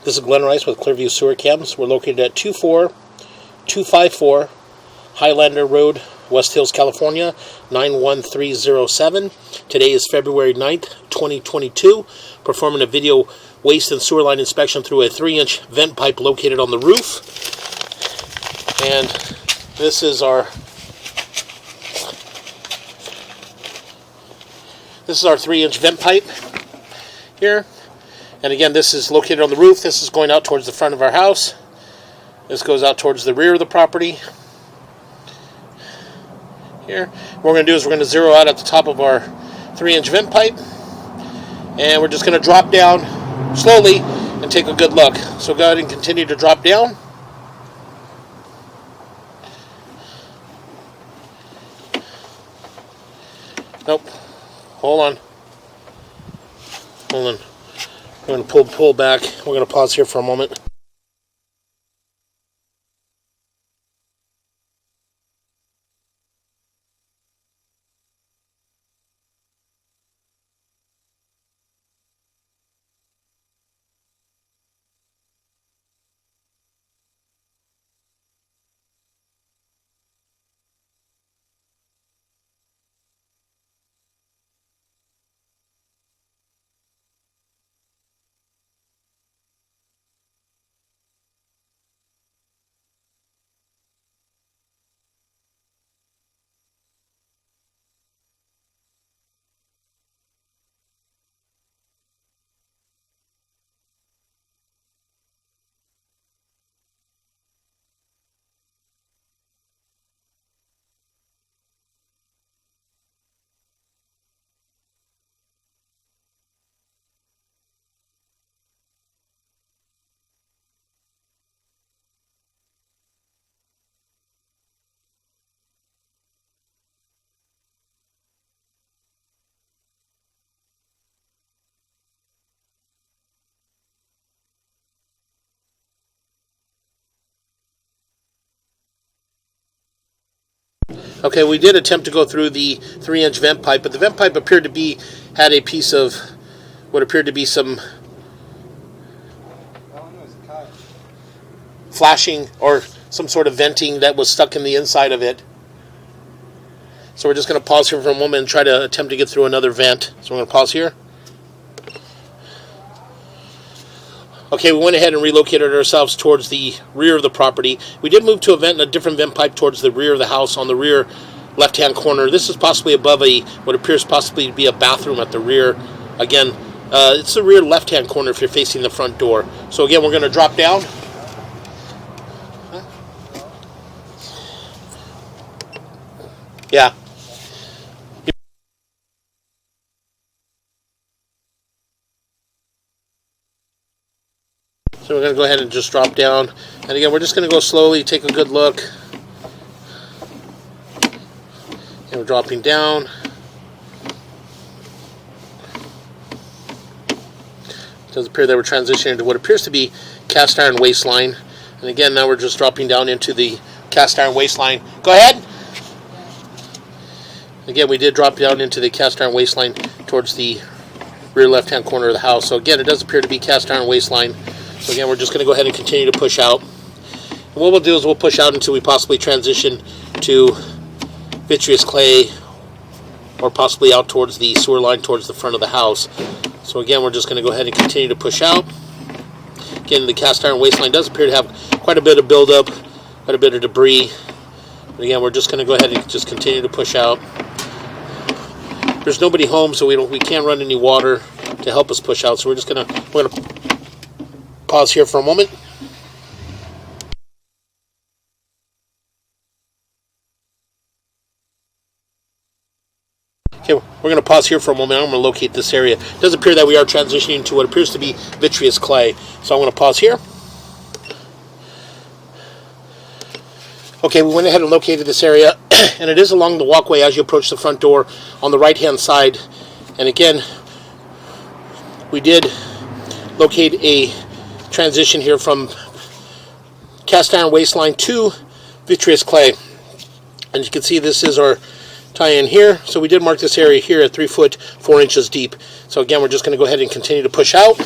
This is Glenn Rice with Clearview Sewer Cams. We're located at 24254 Highlander Road, West Hills, California, 91307. Today is February 9th, 2022. Performing a video waste and sewer line inspection through a 3-inch vent pipe located on the roof. And this is our 3-inch vent pipe here. And again, this is located on the roof. This is going out towards the front of our house. This goes out towards the rear of the property. Here. What we're going to do is we're going to zero out at the top of our 3-inch vent pipe. And we're just going to drop down slowly and take a good look. So go ahead and continue to drop down. Nope. Hold on. Hold on. We're going to pull back. We're going to pause here for a moment. Okay, we did attempt to go through the 3-inch vent pipe, but the vent pipe appeared to had a piece of what appeared to be some flashing or some sort of venting that was stuck in the inside of it. So we're just going to pause here for a moment and try to attempt to get through another vent. So we're going to pause here. Okay, we went ahead and relocated ourselves towards the rear of the property. We did move to a different vent pipe towards the rear of the house on the rear left-hand corner. This is possibly above what appears possibly to be a bathroom at the rear. Again, it's the rear left-hand corner if you're facing the front door. So again, we're going to drop down. Yeah. So we're going to go ahead and just drop down. And again, we're just going to go slowly, take a good look. And we're dropping down. It does appear that we're transitioning to what appears to be cast iron waistline. And again, now we're just dropping down into the cast iron waistline. Go ahead. Again, we did drop down into the cast iron waistline towards the rear left-hand corner of the house. So again, it does appear to be cast iron waistline. So again, we're just going to go ahead and continue to push out. And what we'll do is we'll push out until we possibly transition to vitreous clay or possibly out towards the sewer line towards the front of the house. So again, we're just going to go ahead and continue to push out. Again, the cast iron waistline does appear to have quite a bit of buildup, quite a bit of debris. But again, we're just going to go ahead and just continue to push out. There's nobody home, so we can't run any water to help us push out. So we're going to pause here for a moment. Okay, we're going to pause here for a moment. I'm going to locate this area. It does appear that we are transitioning to what appears to be vitreous clay. So I'm going to pause here. Okay, we went ahead and located this area, and it is along the walkway as you approach the front door on the right-hand side. And again, we did locate a transition here from cast iron waistline to vitreous clay. And you can see this is our tie-in here. So we did mark this area here at 3 foot 4 inches deep. So again, we're just going to go ahead and continue to push out.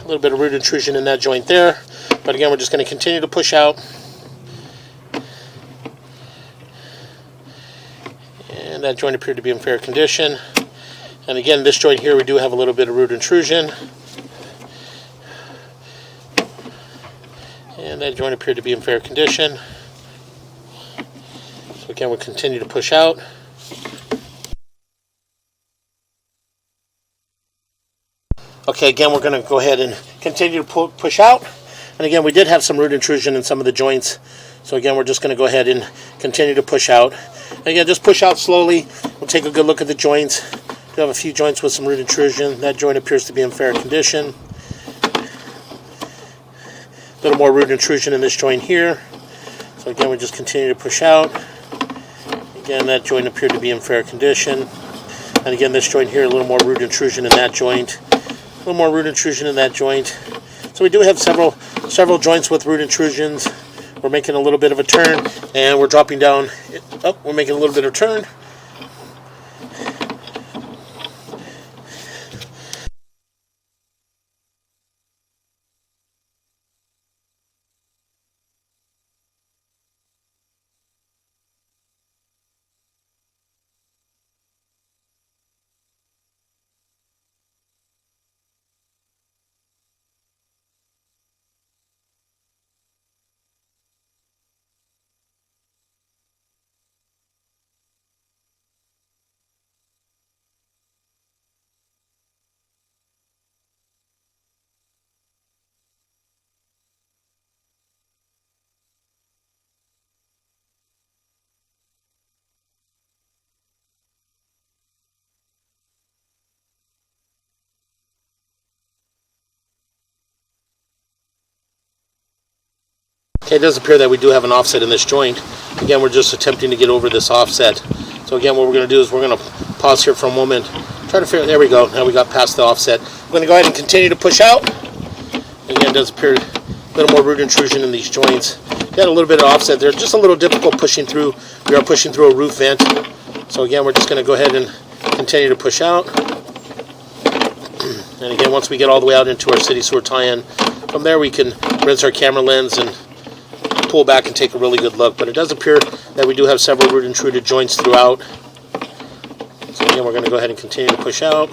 A little bit of root intrusion in that joint there. But again, we're just going to continue to push out. And that joint appeared to be in fair condition. And again, this joint here, we do have a little bit of root intrusion. And that joint appeared to be in fair condition. So again, we'll continue to push out. Okay, again, we're going to go ahead and continue to push out. And again, we did have some root intrusion in some of the joints. So again, we're just going to go ahead and continue to push out. And again, just push out slowly. We'll take a good look at the joints. We have a few joints with some root intrusion. That joint appears to be in fair condition. A little more root intrusion in this joint here. So again, we just continue to push out. Again, that joint appeared to be in fair condition. And again, this joint here, a little more root intrusion in that joint. A little more root intrusion in that joint. So we do have several joints with root intrusions. We're making a little bit of a turn, and we're dropping down. Oh, we're making a little bit of a turn. Okay, it does appear that we do have an offset in this joint. Again, we're just attempting to get over this offset. So again, what we're going to do is we're going to pause here for a moment. Try to figure, there we go. Now we got past the offset. We're going to go ahead and continue to push out. Again, it does appear a little more root intrusion in these joints. Got a little bit of offset there. Just a little difficult pushing through. We are pushing through a roof vent. So again, we're just going to go ahead and continue to push out. And again, once we get all the way out into our city sewer tie-in, from there we can rinse our camera lens and pull back and take a really good look. But it does appear that we do have several root intruded joints throughout. So again, we're going to go ahead and continue to push out.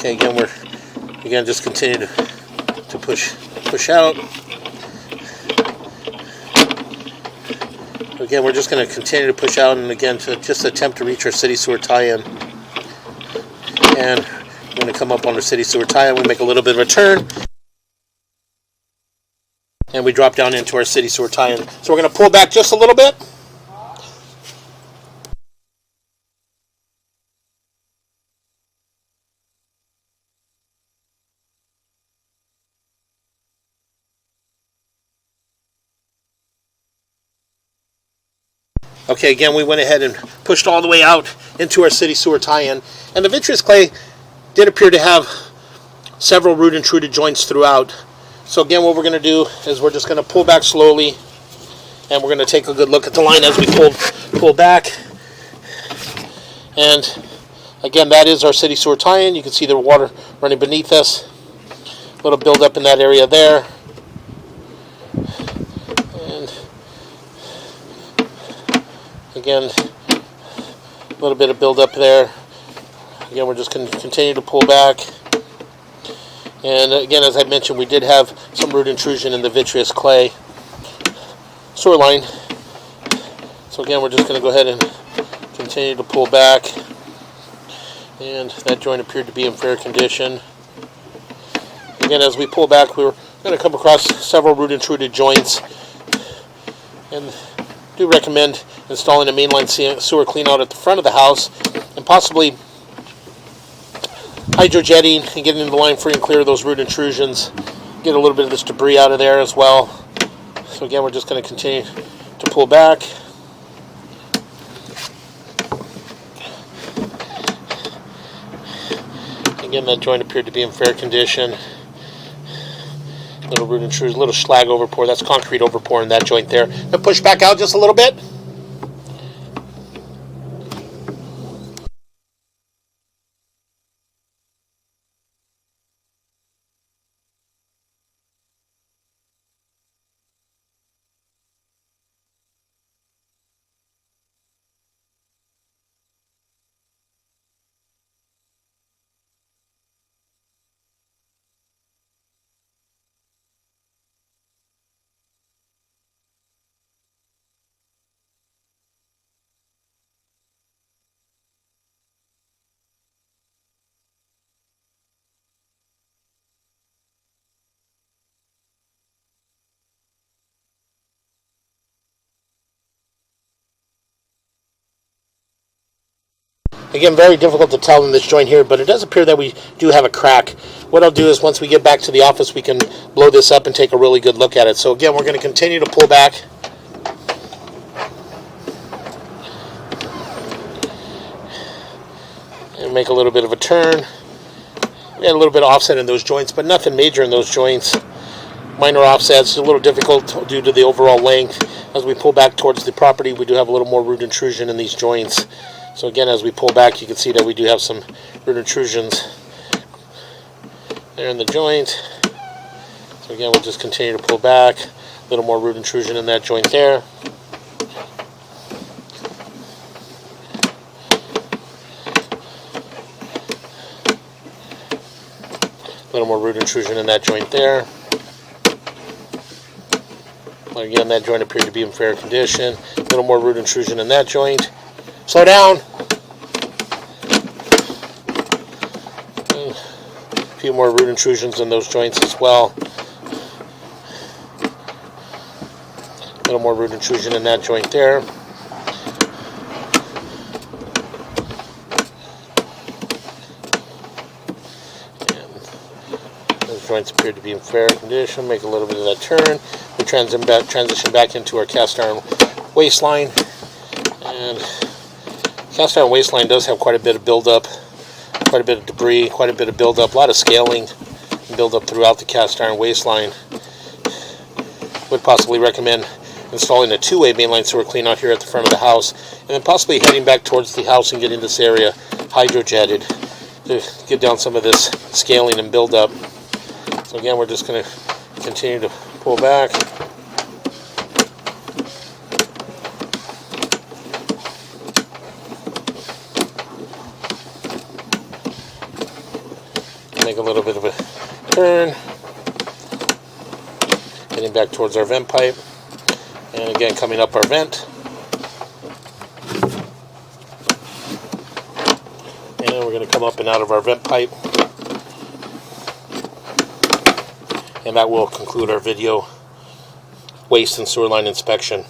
Okay, again, we're just continue to push out. Again, we're just going to continue to push out, and again, to just attempt to reach our city sewer tie-in. And we're going to come up on our city sewer tie-in. We make a little bit of a turn, and we drop down into our city sewer tie-in. So we're going to pull back just a little bit. Okay, again, we went ahead and pushed all the way out into our city sewer tie-in. And the vitreous clay did appear to have several root intruded joints throughout. So again, what we're going to do is we're just going to pull back slowly. And we're going to take a good look at the line as we pull back. And again, that is our city sewer tie-in. You can see the water running beneath us. A little buildup in that area there. Again, a little bit of buildup there. Again, we're just going to continue to pull back. And again, as I mentioned, we did have some root intrusion in the vitreous clay sewer line. So again, we're just going to go ahead and continue to pull back. And that joint appeared to be in fair condition. Again, as we pull back, we're going to come across several root intruded joints. And do recommend installing a mainline sewer cleanout at the front of the house, and possibly hydrojetting and getting the line free and clear of those root intrusions. Get a little bit of this debris out of there as well. So again, we're just going to continue to pull back. Again, that joint appeared to be in fair condition. Little root intrusion, little slag overpour. That's concrete overpour in that joint there. Now push back out just a little bit. Again, very difficult to tell in this joint here, but it does appear that we do have a crack. What I'll do is once we get back to the office, we can blow this up and take a really good look at it. So again, we're going to continue to pull back. And make a little bit of a turn. We had a little bit of offset in those joints, but nothing major in those joints. Minor offsets, a little difficult due to the overall length. As we pull back towards the property, we do have a little more root intrusion in these joints. So again, as we pull back, you can see that we do have some root intrusions there in the joint. So again, we'll just continue to pull back. A little more root intrusion in that joint there. A little more root intrusion in that joint there. Again, that joint appeared to be in fair condition. A little more root intrusion in that joint. Slow down. A few more root intrusions in those joints as well. A little more root intrusion in that joint there. And those joints appear to be in fair condition. Make a little bit of that turn. We transition back into our cast iron waistline. And cast iron waistline does have quite a bit of buildup, quite a bit of debris, quite a bit of buildup, a lot of scaling and buildup throughout the cast iron waistline. Would possibly recommend installing a two-way mainline sewer clean out here at the front of the house, and then possibly heading back towards the house and getting this area hydrojetted to get down some of this scaling and buildup. So again, we're just going to continue to pull back. Make a little bit of a turn, getting back towards our vent pipe, and again coming up our vent, and we're going to come up and out of our vent pipe, and that will conclude our video waste and sewer line inspection.